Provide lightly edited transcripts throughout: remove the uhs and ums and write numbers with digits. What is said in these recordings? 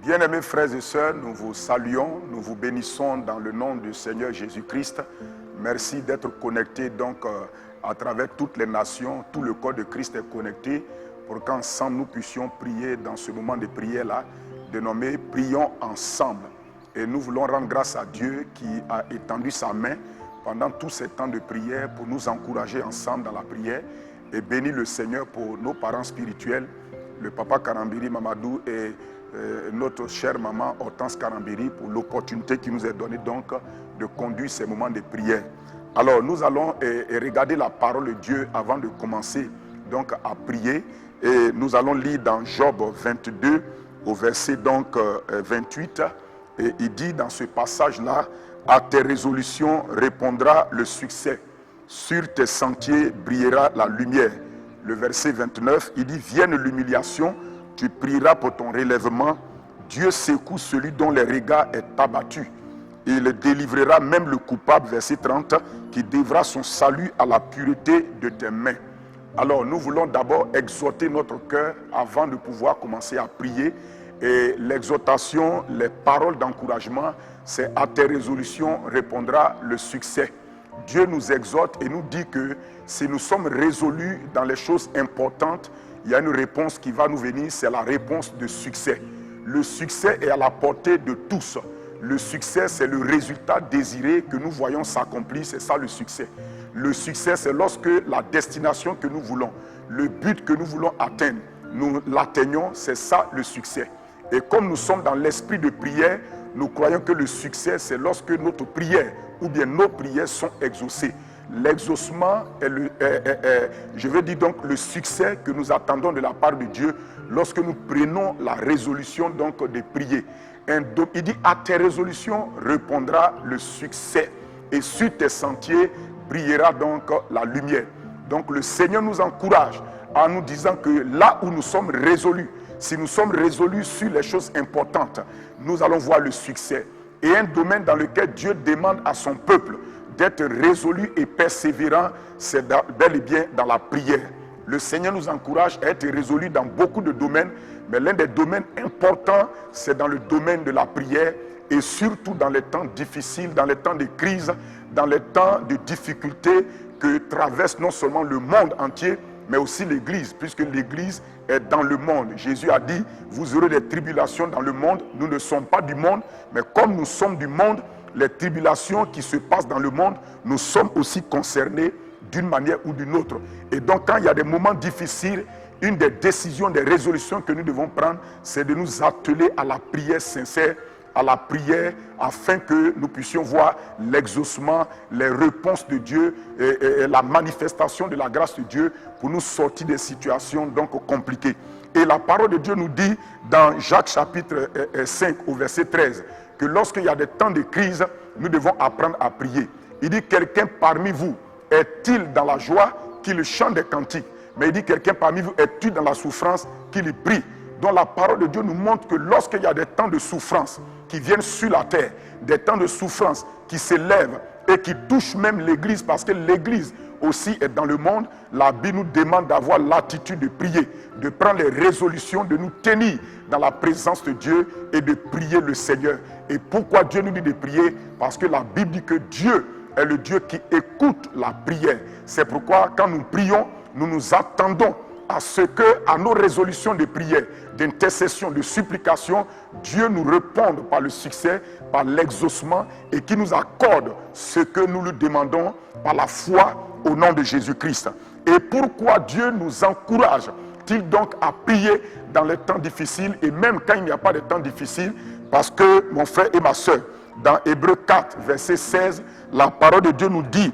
Bien-aimés frères et sœurs, nous vous saluons, nous vous bénissons dans le nom du Seigneur Jésus-Christ. Merci d'être connectés donc à travers toutes les nations, tout le corps de Christ est connecté pour qu'ensemble nous puissions prier dans ce moment de prière-là, dénommé « Prions ensemble ». Et nous voulons rendre grâce à Dieu qui a étendu sa main pendant tous ces temps de prière pour nous encourager ensemble dans la prière et bénir le Seigneur pour nos parents spirituels, le papa Karambiri Mamadou et notre chère maman Hortense Karambiri pour l'opportunité qui nous est donnée donc de conduire ces moments de prière. Alors nous allons regarder la parole de Dieu avant de commencer donc à prier et nous allons lire dans Job 22 au verset donc 28 et il dit dans ce passage-là: à tes résolutions répondra le succès, sur tes sentiers brillera la lumière. Le verset 29, il dit: vienne l'humiliation, tu prieras pour ton relèvement. Dieu secoue celui dont les regards est abattu. Il délivrera même le coupable, verset 30, qui devra son salut à la pureté de tes mains. Alors nous voulons d'abord exhorter notre cœur avant de pouvoir commencer à prier. Et l'exhortation, les paroles d'encouragement, c'est à tes résolutions répondra le succès. Dieu nous exhorte et nous dit que si nous sommes résolus dans les choses importantes, il y a une réponse qui va nous venir, c'est la réponse de succès. Le succès est à la portée de tous. Le succès, c'est le résultat désiré que nous voyons s'accomplir, c'est ça le succès. Le succès, c'est lorsque la destination que nous voulons, le but que nous voulons atteindre, nous l'atteignons, c'est ça le succès. Et comme nous sommes dans l'esprit de prière, nous croyons que le succès, c'est lorsque notre prière ou bien nos prières sont exaucées. L'exaucement est, je veux dire donc, le succès que nous attendons de la part de Dieu lorsque nous prenons la résolution donc de prier. Il dit: à tes résolutions répondra le succès et sur tes sentiers brillera donc la lumière. Donc le Seigneur nous encourage en nous disant que là où nous sommes résolus, si nous sommes résolus sur les choses importantes, nous allons voir le succès. Et un domaine dans lequel Dieu demande à son peuple d'être résolu et persévérant, c'est bel et bien dans la prière. Le Seigneur nous encourage à être résolu dans beaucoup de domaines, mais l'un des domaines importants, c'est dans le domaine de la prière, et surtout dans les temps difficiles, dans les temps de crise, dans les temps de difficultés que traverse non seulement le monde entier, mais aussi l'Église, puisque l'Église est dans le monde. Jésus a dit: vous aurez des tribulations dans le monde, nous ne sommes pas du monde, mais comme nous sommes du monde, les tribulations qui se passent dans le monde, nous sommes aussi concernés d'une manière ou d'une autre. Et donc quand il y a des moments difficiles, une des décisions, des résolutions que nous devons prendre, c'est de nous atteler à la prière sincère, à la prière, afin que nous puissions voir l'exaucement, les réponses de Dieu et la manifestation de la grâce de Dieu pour nous sortir des situations donc compliquées. Et la parole de Dieu nous dit dans Jacques chapitre 5 au verset 13 que lorsqu'il y a des temps de crise, nous devons apprendre à prier. Il dit: quelqu'un parmi vous est-il dans la joie qu'il chante des cantiques? Mais il dit: quelqu'un parmi vous est-il dans la souffrance qu'il prie? Donc la parole de Dieu nous montre que lorsqu'il y a des temps de souffrance qui viennent sur la terre, des temps de souffrance qui s'élèvent et qui touchent même l'Église, parce que l'Église aussi est dans le monde, la Bible nous demande d'avoir l'attitude de prier, de prendre les résolutions, de nous tenir dans la présence de Dieu et de prier le Seigneur. Et pourquoi Dieu nous dit de prier? Parce que la Bible dit que Dieu est le Dieu qui écoute la prière. C'est pourquoi quand nous prions, nous nous attendons à ce que, à nos résolutions de prière, d'intercession, de supplication, Dieu nous réponde par le succès, par l'exaucement et qui nous accorde ce que nous lui demandons par la foi au nom de Jésus-Christ. Et pourquoi Dieu nous encourage-t-il donc à prier dans les temps difficiles et même quand il n'y a pas de temps difficiles? Parce que, mon frère et ma soeur, dans Hébreux 4, verset 16, la parole de Dieu nous dit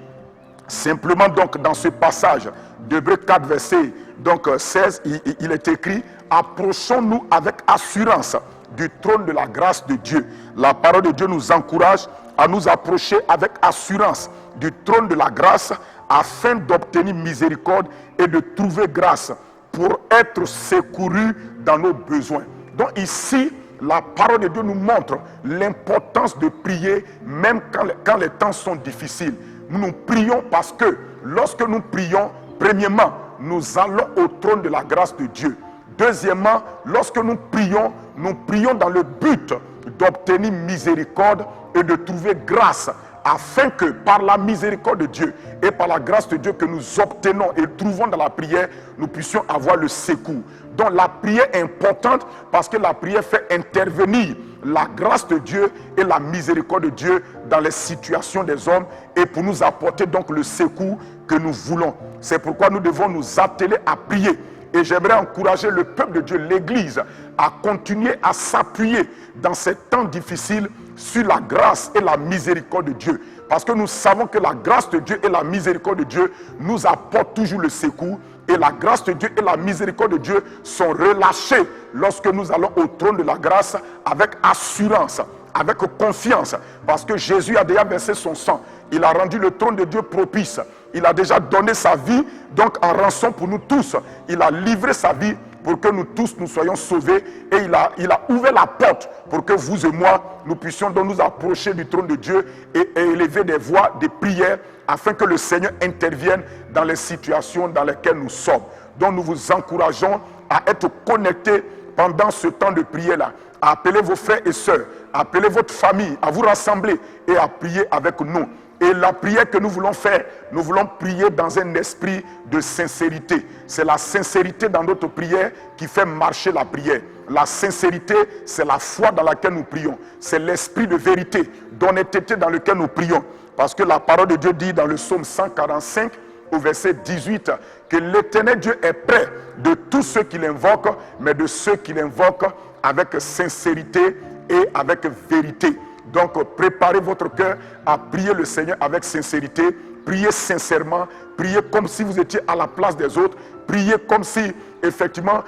simplement donc dans ce passage d'Hébreux 4, verset donc 16, il est écrit: approchons-nous avec assurance du trône de la grâce de Dieu. La parole de Dieu nous encourage à nous approcher avec assurance du trône de la grâce afin d'obtenir miséricorde et de trouver grâce pour être secouru dans nos besoins. Donc ici, la parole de Dieu nous montre l'importance de prier même quand les temps sont difficiles. Nous prions parce que lorsque nous prions, premièrement, nous allons au trône de la grâce de Dieu. Deuxièmement, lorsque nous prions dans le but d'obtenir miséricorde et de trouver grâce, afin que par la miséricorde de Dieu et par la grâce de Dieu que nous obtenons et trouvons dans la prière, nous puissions avoir le secours. Donc la prière est importante parce que la prière fait intervenir la grâce de Dieu et la miséricorde de Dieu dans les situations des hommes et pour nous apporter donc le secours que nous voulons. C'est pourquoi nous devons nous atteler à prier. Et j'aimerais encourager le peuple de Dieu, l'Église, à continuer à s'appuyer dans ces temps difficiles sur la grâce et la miséricorde de Dieu. Parce que nous savons que la grâce de Dieu et la miséricorde de Dieu nous apportent toujours le secours. Et la grâce de Dieu et la miséricorde de Dieu sont relâchées lorsque nous allons au trône de la grâce avec assurance, avec confiance. Parce que Jésus a déjà versé son sang. Il a rendu le trône de Dieu propice. Il a déjà donné sa vie donc en rançon pour nous tous. Il a livré sa vie pour que nous tous nous soyons sauvés. Et il a ouvert la porte pour que vous et moi, nous puissions donc nous approcher du trône de Dieu et élever des voix, des prières, afin que le Seigneur intervienne dans les situations dans lesquelles nous sommes. Donc nous vous encourageons à être connectés pendant ce temps de prière-là, à appeler vos frères et sœurs, à appeler votre famille, à vous rassembler et à prier avec nous. Et la prière que nous voulons faire, nous voulons prier dans un esprit de sincérité. C'est la sincérité dans notre prière qui fait marcher la prière. La sincérité, c'est la foi dans laquelle nous prions. C'est l'esprit de vérité, d'honnêteté dans lequel nous prions. Parce que la parole de Dieu dit dans le psaume 145, au verset 18, que l'Éternel Dieu est près de tous ceux qui l'invoquent, mais de ceux qui l'invoquent avec sincérité et avec vérité. Donc préparez votre cœur à prier le Seigneur avec sincérité, priez sincèrement, priez comme si vous étiez à la place des autres, priez comme si effectivement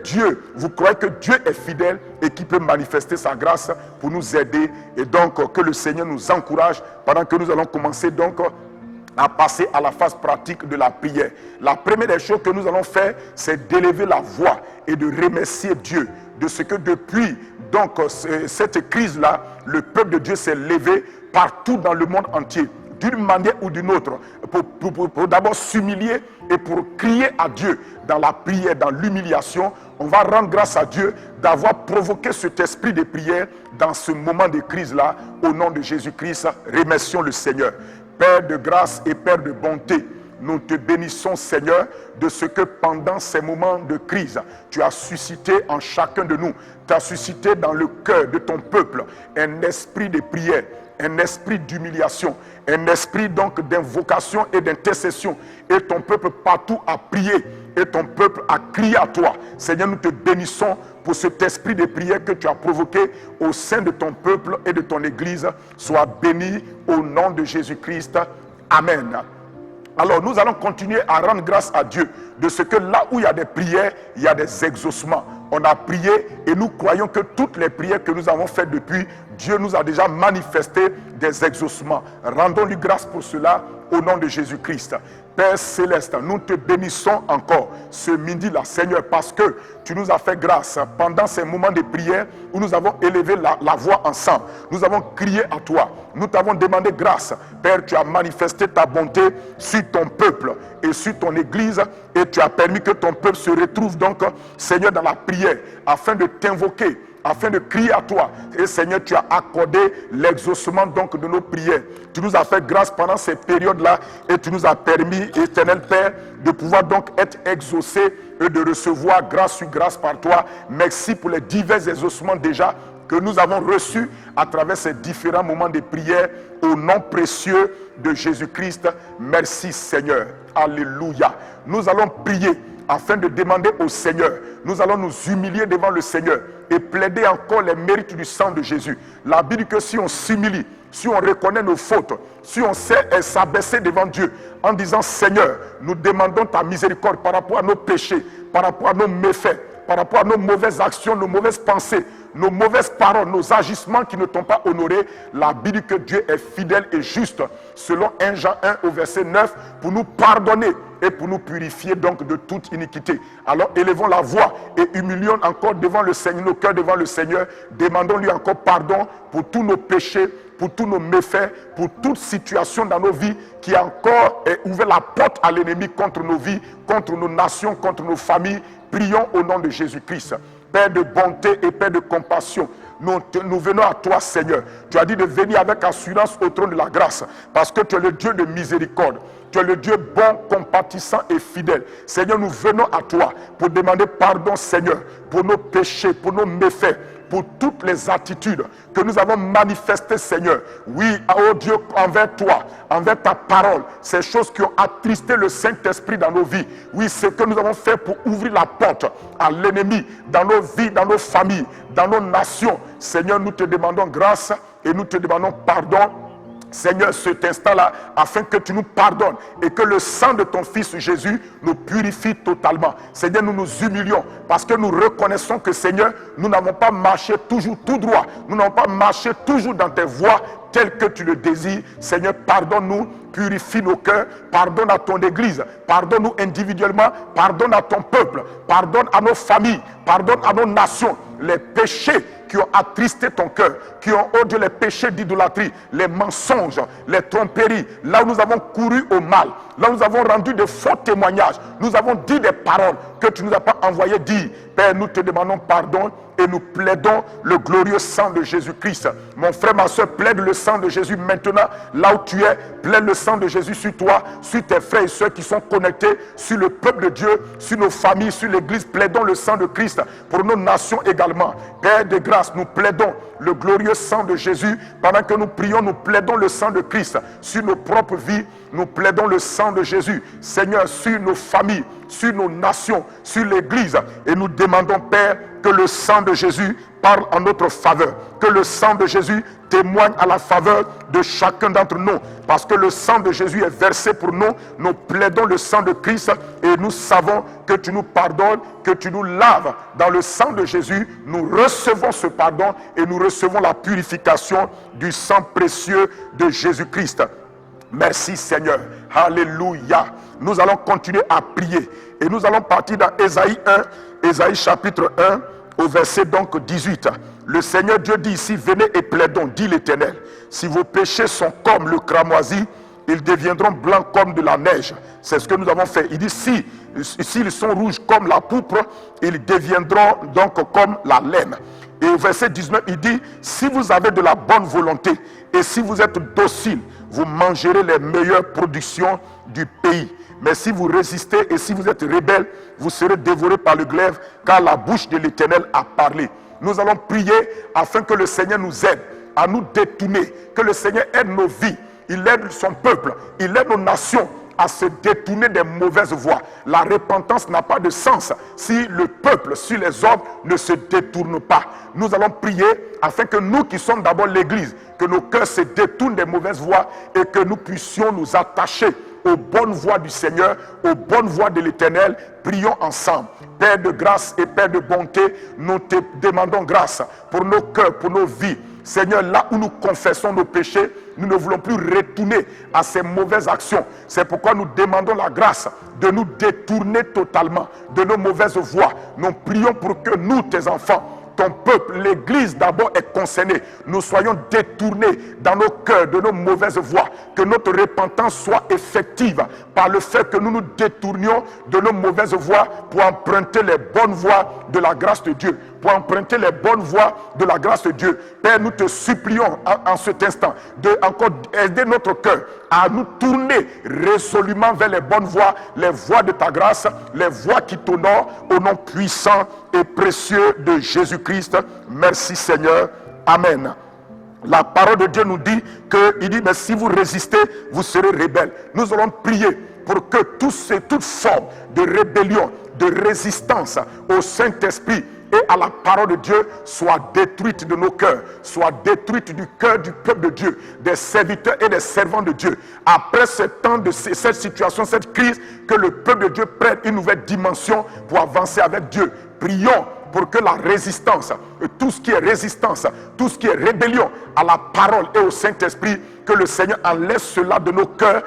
Dieu, vous croyez que Dieu est fidèle et qu'il peut manifester sa grâce pour nous aider. Et donc que le Seigneur nous encourage pendant que nous allons commencer donc à passer à la phase pratique de la prière. La première des choses que nous allons faire, c'est d'élever la voix et de remercier Dieu de ce que depuis donc cette crise-là, le peuple de Dieu s'est levé partout dans le monde entier, d'une manière ou d'une autre, pour d'abord s'humilier et pour crier à Dieu dans la prière, dans l'humiliation. On va rendre grâce à Dieu d'avoir provoqué cet esprit de prière dans ce moment de crise-là. Au nom de Jésus-Christ, remercions le Seigneur. Père de grâce et Père de bonté, nous te bénissons, Seigneur, de ce que pendant ces moments de crise, tu as suscité en chacun de nous, tu as suscité dans le cœur de ton peuple un esprit de prière, un esprit d'humiliation, un esprit donc d'invocation et d'intercession. Et ton peuple partout a prié, et ton peuple a crié à toi. Seigneur, nous te bénissons pour cet esprit de prière que tu as provoqué au sein de ton peuple et de ton Église. Sois béni au nom de Jésus-Christ. Amen. Alors nous allons continuer à rendre grâce à Dieu de ce que là où il y a des prières, il y a des exaucements. On a prié et nous croyons que toutes les prières que nous avons faites depuis, Dieu nous a déjà manifesté des exaucements. Rendons-lui grâce pour cela au nom de Jésus-Christ. Père Céleste, nous te bénissons encore ce midi-là, Seigneur, parce que tu nous as fait grâce pendant ces moments de prière où nous avons élevé la voix ensemble. Nous avons crié à toi. Nous t'avons demandé grâce. Père, tu as manifesté ta bonté sur ton peuple et sur ton Église et tu as permis que ton peuple se retrouve donc, Seigneur, dans la prière afin de t'invoquer, afin de crier à toi. Et Seigneur, tu as accordé l'exaucement donc de nos prières. Tu nous as fait grâce pendant ces périodes-là et tu nous as permis, éternel Père, de pouvoir donc être exaucés et de recevoir grâce sur grâce par toi. Merci pour les divers exaucements déjà que nous avons reçus à travers ces différents moments de prière au nom précieux de Jésus-Christ. Merci Seigneur. Alléluia. Nous allons prier afin de demander au Seigneur. Nous allons nous humilier devant le Seigneur et plaider encore les mérites du sang de Jésus. La Bible dit que si on s'humilie, si on reconnaît nos fautes, si on sait s'abaisser devant Dieu en disant Seigneur, nous demandons ta miséricorde par rapport à nos péchés, par rapport à nos méfaits, par rapport à nos mauvaises actions, nos mauvaises pensées, nos mauvaises paroles, nos agissements qui ne t'ont pas honoré, la Bible dit que Dieu est fidèle et juste, selon 1 Jean 1 au verset 9, pour nous pardonner et pour nous purifier donc de toute iniquité. Alors élevons la voix et humilions encore devant le Seigneur, nos cœurs devant le Seigneur, demandons-lui encore pardon pour tous nos péchés, pour tous nos méfaits, pour toute situation dans nos vies qui a encore ouvert la porte à l'ennemi contre nos vies, contre nos nations, contre nos familles. Prions au nom de Jésus-Christ. Père de bonté et Père de compassion, nous venons à toi, Seigneur. Tu as dit de venir avec assurance au trône de la grâce, parce que tu es le Dieu de miséricorde. Tu es le Dieu bon, compatissant et fidèle. Seigneur, nous venons à toi pour demander pardon, Seigneur, pour nos péchés, pour nos méfaits, pour toutes les attitudes que nous avons manifestées, Seigneur. Oui, oh Dieu, envers toi, envers ta parole, ces choses qui ont attristé le Saint-Esprit dans nos vies. Oui, ce que nous avons fait pour ouvrir la porte à l'ennemi dans nos vies, dans nos familles, dans nos nations. Seigneur, nous te demandons grâce et nous te demandons pardon. Seigneur, cet instant-là, afin que tu nous pardonnes et que le sang de ton Fils Jésus nous purifie totalement. Seigneur, nous nous humilions parce que nous reconnaissons que, Seigneur, nous n'avons pas marché toujours tout droit. Nous n'avons pas marché toujours dans tes voies telles que tu le désires. Seigneur, pardonne-nous, purifie nos cœurs, pardonne à ton Église, pardonne-nous individuellement, pardonne à ton peuple, pardonne à nos familles, pardonne à nos nations les péchés qui ont attristé ton cœur, qui ont, oh Dieu, les péchés d'idolâtrie, les mensonges, les tromperies, là où nous avons couru au mal, là où nous avons rendu de faux témoignages, nous avons dit des paroles que tu ne nous as pas envoyé dire. Père, nous te demandons pardon et nous plaidons le glorieux sang de Jésus-Christ. Mon frère, ma soeur, plaide le sang de Jésus maintenant, là où tu es, plaide le sang de Jésus sur toi, sur tes frères et soeurs qui sont connectés, sur le peuple de Dieu, sur nos familles, sur l'église. Plaidons le sang de Christ pour nos nations également. Père de grâce, nous plaidons le glorieux sang de Jésus. Pendant que nous prions, nous plaidons le sang de Christ sur nos propres vies. Nous plaidons le sang de Jésus, Seigneur, sur nos familles, sur nos nations, sur l'église. Et nous demandons, Père, que le sang de Jésus parle en notre faveur. Que le sang de Jésus témoigne à la faveur de chacun d'entre nous. Parce que le sang de Jésus est versé pour nous. Nous plaidons le sang de Christ et nous savons que tu nous pardonnes, que tu nous laves. Dans le sang de Jésus, nous recevons ce pardon et nous recevons la purification du sang précieux de Jésus-Christ. Merci Seigneur. Alléluia. Nous allons continuer à prier. Et nous allons partir dans Ésaïe 1, Ésaïe chapitre 1, au verset donc 18. Le Seigneur Dieu dit ici, venez et plaidons, dit l'Éternel. Si vos péchés sont comme le cramoisi, ils deviendront blancs comme de la neige. C'est ce que nous avons fait. Il dit, s'ils sont rouges comme la pourpre, ils deviendront donc comme la laine. Et au verset 19, il dit, si vous avez de la bonne volonté et si vous êtes docile, vous mangerez les meilleures productions du pays. Mais si vous résistez et si vous êtes rebelles, vous serez dévorés par le glaive, car la bouche de l'Éternel a parlé. Nous allons prier afin que le Seigneur nous aide à nous détourner, que le Seigneur aide nos vies, il aide son peuple, il aide nos nations à se détourner des mauvaises voies. La repentance n'a pas de sens si le peuple, si les hommes ne se détournent pas. Nous allons prier afin que nous qui sommes d'abord l'Église, que nos cœurs se détournent des mauvaises voies et que nous puissions nous attacher aux bonnes voies du Seigneur, aux bonnes voies de l'Éternel. Prions ensemble. Père de grâce et Père de bonté, nous te demandons grâce pour nos cœurs, pour nos vies. Seigneur, là où nous confessons nos péchés, nous ne voulons plus retourner à ces mauvaises actions. C'est pourquoi nous demandons la grâce de nous détourner totalement de nos mauvaises voies. Nous prions pour que nous, tes enfants, ton peuple, l'Église d'abord est concernée. Nous soyons détournés dans nos cœurs de nos mauvaises voies. Que notre repentance soit effective par le fait que nous nous détournions de nos mauvaises voies pour emprunter les bonnes voies de la grâce de Dieu. Pour emprunter les bonnes voies de la grâce de Dieu. Père, nous te supplions en cet instant de encore aider notre cœur à nous tourner résolument vers les bonnes voies, les voies de ta grâce, les voies qui t'honorent au nom puissant et précieux de Jésus-Christ. Merci Seigneur. Amen. La parole de Dieu nous dit il dit, mais si vous résistez, vous serez rebelles. Nous allons prier pour que toute forme de rébellion, de résistance au Saint-Esprit et à la parole de Dieu soit détruite de nos cœurs, soit détruite du cœur du peuple de Dieu, des serviteurs et des servants de Dieu. Après ce temps de cette situation, cette crise, que le peuple de Dieu prenne une nouvelle dimension pour avancer avec Dieu. Prions pour que la résistance, tout ce qui est résistance, tout ce qui est rébellion à la parole et au Saint-Esprit, que le Seigneur enlève cela de nos cœurs,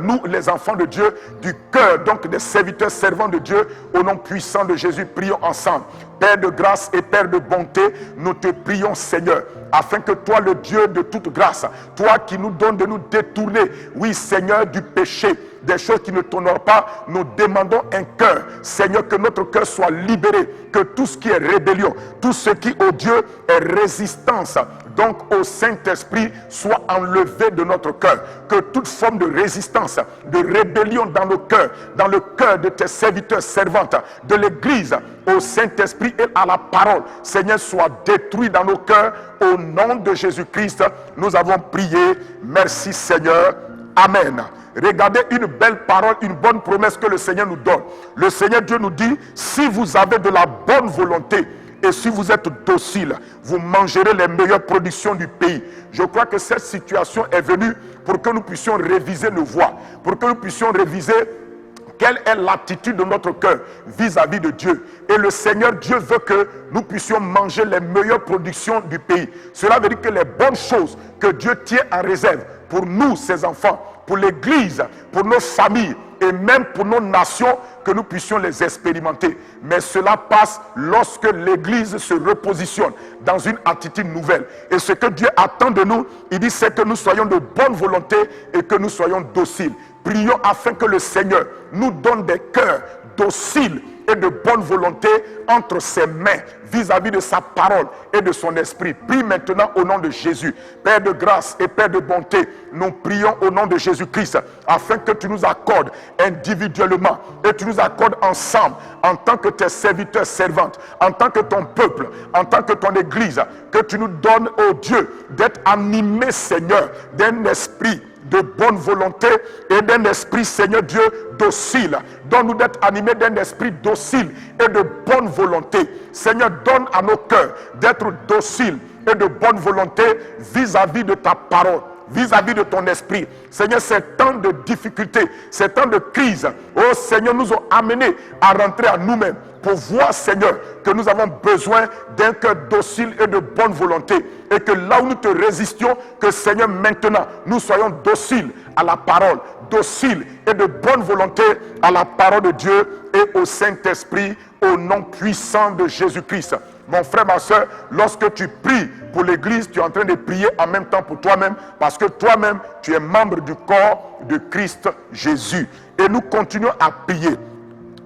nous les enfants de Dieu, du cœur donc des serviteurs servants de Dieu, au nom puissant de Jésus, prions ensemble. Père de grâce et Père de bonté, nous te prions Seigneur, afin que toi le Dieu de toute grâce, toi qui nous donnes de nous détourner, oui Seigneur, du péché, des choses qui ne t'honorent pas, nous demandons un cœur, Seigneur, que notre cœur soit libéré, que tout ce qui est rébellion, tout ce qui, oh Dieu, est résistance, donc au Saint-Esprit, soit enlevé de notre cœur, que toute forme de résistance, de rébellion dans nos cœurs, dans le cœur de tes serviteurs, servantes, de l'Église, au Saint-Esprit et à la parole, Seigneur, soit détruit dans nos cœurs, au nom de Jésus-Christ, nous avons prié, merci Seigneur, Amen. Regardez une belle parole, une bonne promesse que le Seigneur nous donne. Le Seigneur Dieu nous dit, si vous avez de la bonne volonté et si vous êtes docile, vous mangerez les meilleures productions du pays. Je crois que cette situation est venue pour que nous puissions réviser nos voies, pour que nous puissions réviser quelle est l'attitude de notre cœur vis-à-vis de Dieu. Et le Seigneur Dieu veut que nous puissions manger les meilleures productions du pays. Cela veut dire que les bonnes choses que Dieu tient en réserve pour nous, ses enfants, pour l'Église, pour nos familles et même pour nos nations, que nous puissions les expérimenter. Mais cela passe lorsque l'Église se repositionne dans une attitude nouvelle. Et ce que Dieu attend de nous, il dit, c'est que nous soyons de bonne volonté et que nous soyons dociles. Prions afin que le Seigneur nous donne des cœurs dociles et de bonne volonté entre ses mains vis-à-vis de sa parole et de son esprit. Prie maintenant au nom de Jésus. Père de grâce et Père de bonté, nous prions au nom de Jésus-Christ afin que tu nous accordes individuellement et tu nous accordes ensemble en tant que tes serviteurs, servantes, en tant que ton peuple, en tant que ton Église, que tu nous donnes, ô Dieu, d'être animés, Seigneur, d'un esprit de bonne volonté et d'un esprit, Seigneur Dieu, docile. Donne-nous d'être animés d'un esprit docile et de bonne volonté. Seigneur, donne à nos cœurs d'être dociles et de bonne volonté vis-à-vis de ta parole, vis-à-vis de ton esprit. Seigneur, ces temps de difficulté, ces temps de crise, oh Seigneur, nous ont amenés à rentrer à nous-mêmes pour voir, Seigneur, que nous avons besoin d'un cœur docile et de bonne volonté. Et que là où nous te résistions, que Seigneur, maintenant, nous soyons dociles à la parole, dociles et de bonne volonté à la parole de Dieu et au Saint-Esprit, au nom puissant de Jésus-Christ. Mon frère, ma soeur, lorsque tu pries pour l'Église, tu es en train de prier en même temps pour toi-même, parce que toi-même, tu es membre du corps de Christ Jésus. Et nous continuons à prier.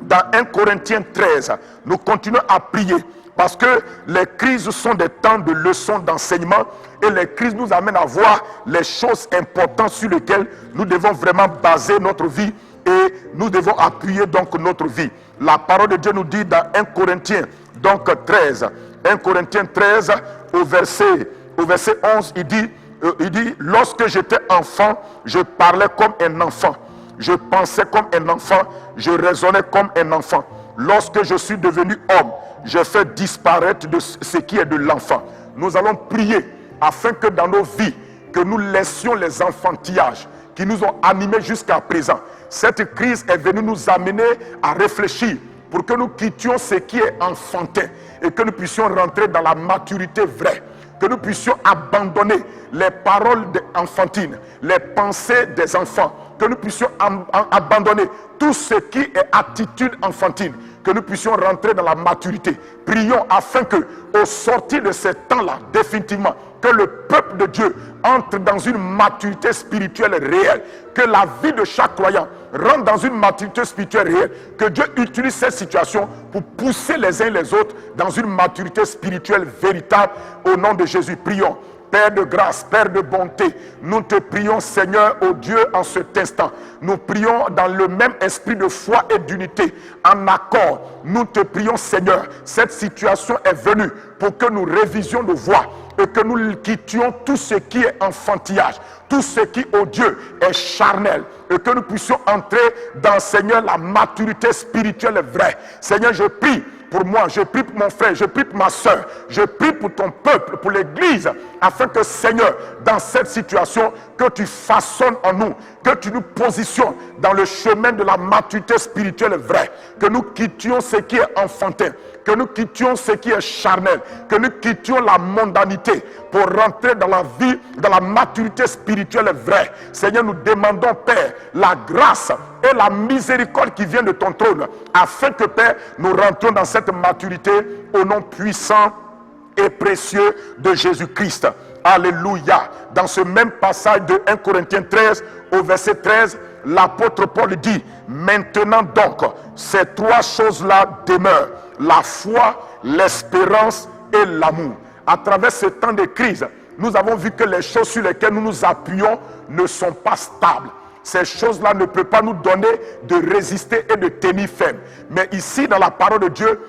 Dans 1 Corinthiens 13, nous continuons à prier parce que les crises sont des temps de leçons d'enseignement et les crises nous amènent à voir les choses importantes sur lesquelles nous devons vraiment baser notre vie et nous devons appuyer donc notre vie. La parole de Dieu nous dit dans 1 Corinthiens donc 13, 1 Corinthiens 13 au verset 11, il dit lorsque j'étais enfant, je parlais comme un enfant. Je pensais comme un enfant, je raisonnais comme un enfant. Lorsque je suis devenu homme, je fais disparaître de ce qui est de l'enfant. Nous allons prier afin que dans nos vies, que nous laissions les enfantillages qui nous ont animés jusqu'à présent. Cette crise est venue nous amener à réfléchir pour que nous quittions ce qui est enfantin et que nous puissions rentrer dans la maturité vraie. Que nous puissions abandonner les paroles enfantines, les pensées des enfants, que nous puissions abandonner tout ce qui est attitude enfantine, que nous puissions rentrer dans la maturité. Prions afin que, au sortir de ces temps-là, définitivement, que le peuple de Dieu entre dans une maturité spirituelle réelle, que la vie de chaque croyant rentre dans une maturité spirituelle réelle, que Dieu utilise cette situation pour pousser les uns et les autres dans une maturité spirituelle véritable. Au nom de Jésus, prions. Père de grâce, Père de bonté, nous te prions, Seigneur, ô Dieu, en cet instant. Nous prions dans le même esprit de foi et d'unité, en accord. Nous te prions, Seigneur, cette situation est venue pour que nous révisions nos voies et que nous quittions tout ce qui est enfantillage, tout ce qui, ô Dieu, est charnel, et que nous puissions entrer dans, Seigneur, la maturité spirituelle vraie. Seigneur, je prie pour moi, je prie pour mon frère, je prie pour ma soeur, je prie pour ton peuple, pour l'Église, afin que, Seigneur, dans cette situation, que tu façonnes en nous, que tu nous positionnes dans le chemin de la maturité spirituelle vraie, que nous quittions ce qui est enfantin, que nous quittions ce qui est charnel, que nous quittions la mondanité pour rentrer dans la vie, dans la maturité spirituelle vraie. Seigneur, nous demandons, Père, la grâce et la miséricorde qui vient de ton trône, afin que, Père, nous rentrions dans cette maturité au nom puissant et précieux de Jésus-Christ. Alléluia. Dans ce même passage de 1 Corinthiens 13 au verset 13, l'apôtre Paul dit: maintenant donc, ces trois choses-là demeurent: la foi, l'espérance et l'amour. À travers ce temps de crise, nous avons vu que les choses sur lesquelles nous nous appuyons ne sont pas stables. Ces choses-là ne peuvent pas nous donner de résister et de tenir ferme. Mais ici, dans la parole de Dieu,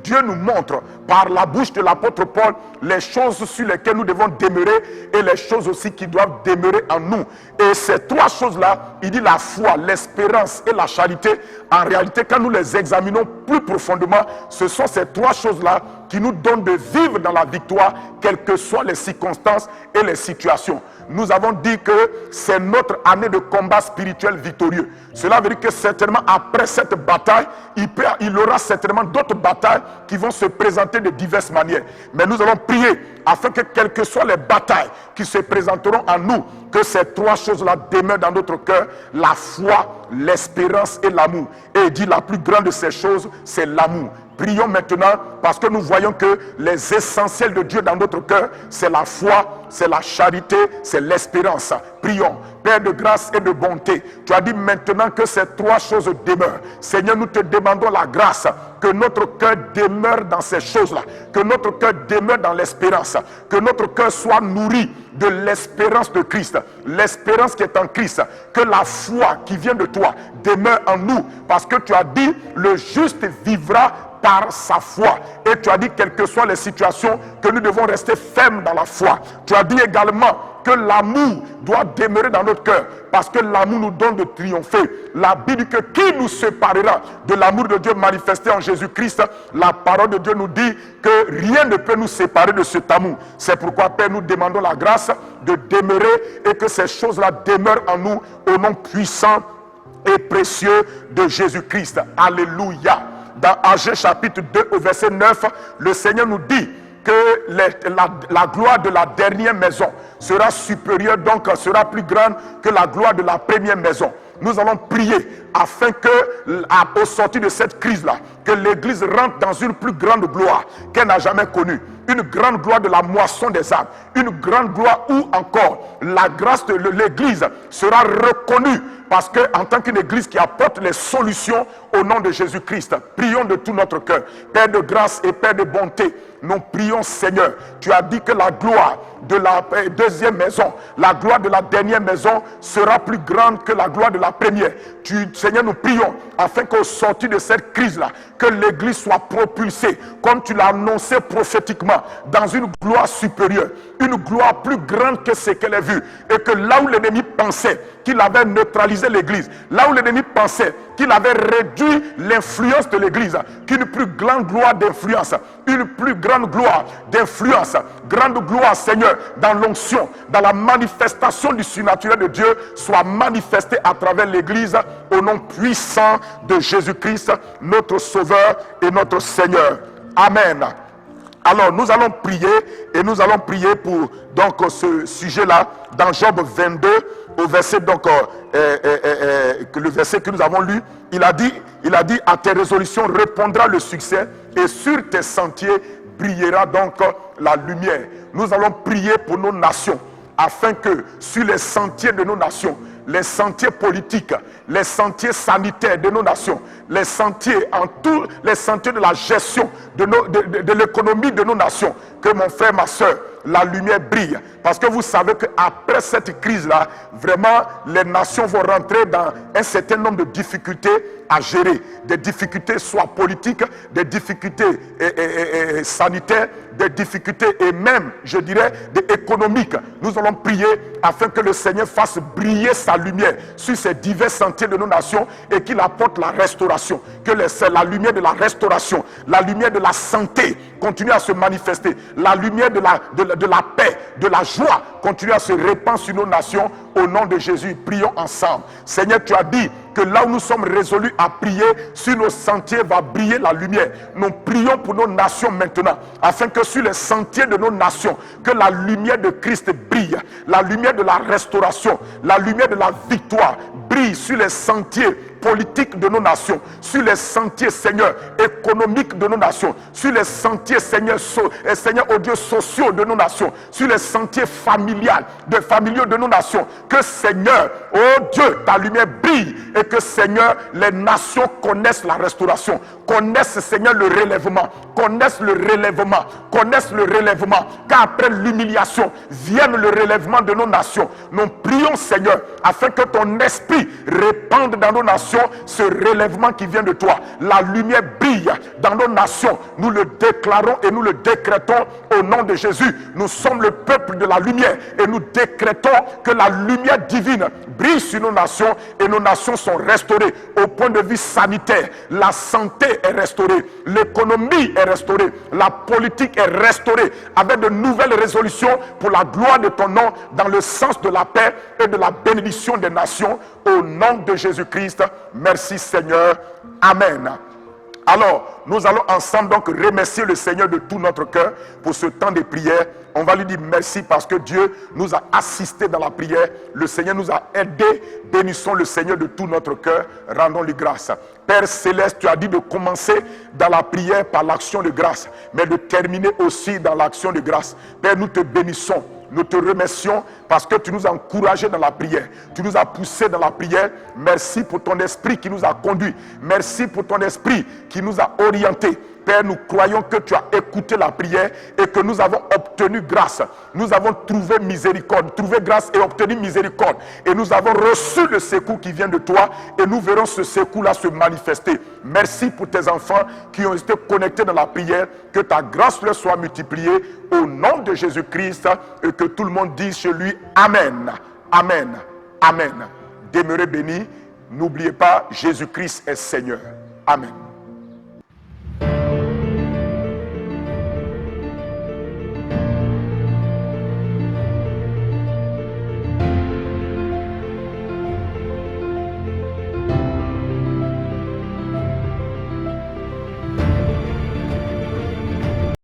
Dieu nous montre par la bouche de l'apôtre Paul les choses sur lesquelles nous devons demeurer et les choses aussi qui doivent demeurer en nous. Et ces trois choses-là, il dit la foi, l'espérance et la charité. En réalité, quand nous les examinons plus profondément, ce sont ces trois choses-là qui nous donnent de vivre dans la victoire, quelles que soient les circonstances et les situations. Nous avons dit que c'est notre année de combat spirituel victorieux. Cela veut dire que certainement après cette bataille, il y aura certainement d'autres batailles qui vont se présenter de diverses manières. Mais nous allons prier afin que quelles que soient les batailles qui se présenteront à nous, que ces trois choses-là demeurent dans notre cœur: la foi, l'espérance et l'amour. Et il dit la plus grande de ces choses, c'est l'amour. Prions maintenant parce que nous voyons que les essentiels de Dieu dans notre cœur, c'est la foi, c'est la charité, c'est l'espérance. Prions. Père de grâce et de bonté, tu as dit maintenant que ces trois choses demeurent. Seigneur, nous te demandons la grâce que notre cœur demeure dans ces choses-là, que notre cœur demeure dans l'espérance, que notre cœur soit nourri de l'espérance de Christ, l'espérance qui est en Christ, que la foi qui vient de toi demeure en nous, parce que tu as dit le juste vivra par sa foi. Et tu as dit, quelles que soient les situations, que nous devons rester fermes dans la foi. Tu as dit également que l'amour doit demeurer dans notre cœur, parce que l'amour nous donne de triompher. La Bible dit que qui nous séparera de l'amour de Dieu manifesté en Jésus-Christ? La parole de Dieu nous dit que rien ne peut nous séparer de cet amour. C'est pourquoi, Père, nous demandons la grâce de demeurer et que ces choses-là demeurent en nous au nom puissant et précieux de Jésus-Christ. Alléluia. Dans Agé chapitre 2 au verset 9, le Seigneur nous dit que la gloire de la dernière maison sera supérieure, donc sera plus grande que la gloire de la première maison. Nous allons prier afin que, au sortir de cette crise-là, que l'Église rentre dans une plus grande gloire qu'elle n'a jamais connue. Une grande gloire de la moisson des âmes. Une grande gloire où encore la grâce de l'Église sera reconnue. Parce qu'en tant qu'une Église qui apporte les solutions au nom de Jésus-Christ, prions de tout notre cœur. Père de grâce et Père de bonté, nous prions, Seigneur. Tu as dit que la gloire de la deuxième maison, la gloire de la dernière maison sera plus grande que la gloire de la première. Seigneur, nous prions afin qu'au sortir de cette crise-là, que l'Église soit propulsée, comme tu l'as annoncé prophétiquement, dans une gloire supérieure, une gloire plus grande que ce qu'elle a vu. Et que là où l'ennemi pensait qu'il avait neutralisé l'Église, là où l'ennemi pensait qu'il avait réduit l'influence de l'Église, qu'une plus grande gloire d'influence, une plus grande gloire d'influence, grande gloire, Seigneur, dans l'onction, dans la manifestation du surnaturel de Dieu, soit manifestée à travers l'Église, au nom puissant de Jésus-Christ, notre Sauveur et notre Seigneur. Amen. Alors, nous allons prier, et nous allons prier pour donc ce sujet-là, dans Job 22, au verset, donc, le verset que nous avons lu. Il a dit, à tes résolutions répondra le succès, et sur tes sentiers brillera donc la lumière. Nous allons prier pour nos nations, afin que sur les sentiers de nos nations, les sentiers politiques, les sentiers sanitaires de nos nations, les sentiers les sentiers de la gestion de l'économie de nos nations, que mon frère, ma soeur, la lumière brille. Parce que vous savez qu'après cette crise-là, vraiment, les nations vont rentrer dans un certain nombre de difficultés à gérer. Des difficultés soit politiques, des difficultés sanitaires, des difficultés et même, je dirais, économiques. Nous allons prier afin que le Seigneur fasse briller sa lumière sur ces divers sentiers de nos nations et qu'il apporte la restauration. Que la lumière de la restauration, la lumière de la santé continue à se manifester. La lumière de de la paix, de la joie continue à se répandre sur nos nations au nom de Jésus. Prions ensemble. Seigneur, tu as dit que là où nous sommes résolus à prier, sur nos sentiers va briller la lumière. Nous prions pour nos nations maintenant, afin que sur les sentiers de nos nations, que la lumière de Christ brille, la lumière de la restauration, la lumière de la victoire brille sur les sentiers politiques de nos nations, sur les sentiers, Seigneur, économiques de nos nations, sur les sentiers, Seigneur, Seigneur, oh Dieu, sociaux de nos nations, sur les sentiers familiaux de nos nations. Que, Seigneur, oh Dieu, ta lumière brille et que, Seigneur, les nations connaissent la restauration, connaissent, Seigneur, le relèvement, connaissent le relèvement, car après l'humiliation vienne le relèvement de nos nations. Nous prions, Seigneur, afin que ton esprit répande dans nos nations ce relèvement qui vient de toi. La lumière brille dans nos nations. Nous le déclarons et nous le décrétons au nom de Jésus. Nous sommes le peuple de la lumière et nous décrétons que la lumière divine brille sur nos nations et nos nations sont restaurées au point de vue sanitaire. La santé est restaurée, l'économie est restaurée, la politique est restaurée avec de nouvelles résolutions pour la gloire de ton nom dans le sens de la paix et de la bénédiction des nations au nom de Jésus-Christ. Merci Seigneur. Amen. Alors, nous allons ensemble donc remercier le Seigneur de tout notre cœur pour ce temps de prière. On va lui dire merci parce que Dieu nous a assistés dans la prière. Le Seigneur nous a aidés. Bénissons le Seigneur de tout notre cœur. Rendons-lui grâce. Père Céleste, tu as dit de commencer dans la prière par l'action de grâce, mais de terminer aussi dans l'action de grâce. Père, nous te bénissons. Nous te remercions parce que tu nous as encouragés dans la prière. Tu nous as poussés dans la prière. Merci pour ton esprit qui nous a conduits. Merci pour ton esprit qui nous a orientés. Père, nous croyons que tu as écouté la prière et que nous avons obtenu grâce. Nous avons trouvé miséricorde, trouvé grâce et obtenu miséricorde. Et nous avons reçu le secours qui vient de toi et nous verrons ce secours-là se manifester. Merci pour tes enfants qui ont été connectés dans la prière. Que ta grâce leur soit multipliée au nom de Jésus-Christ et que tout le monde dise chez lui Amen, Amen, Amen. Demeurez bénis. N'oubliez pas, Jésus-Christ est Seigneur. Amen.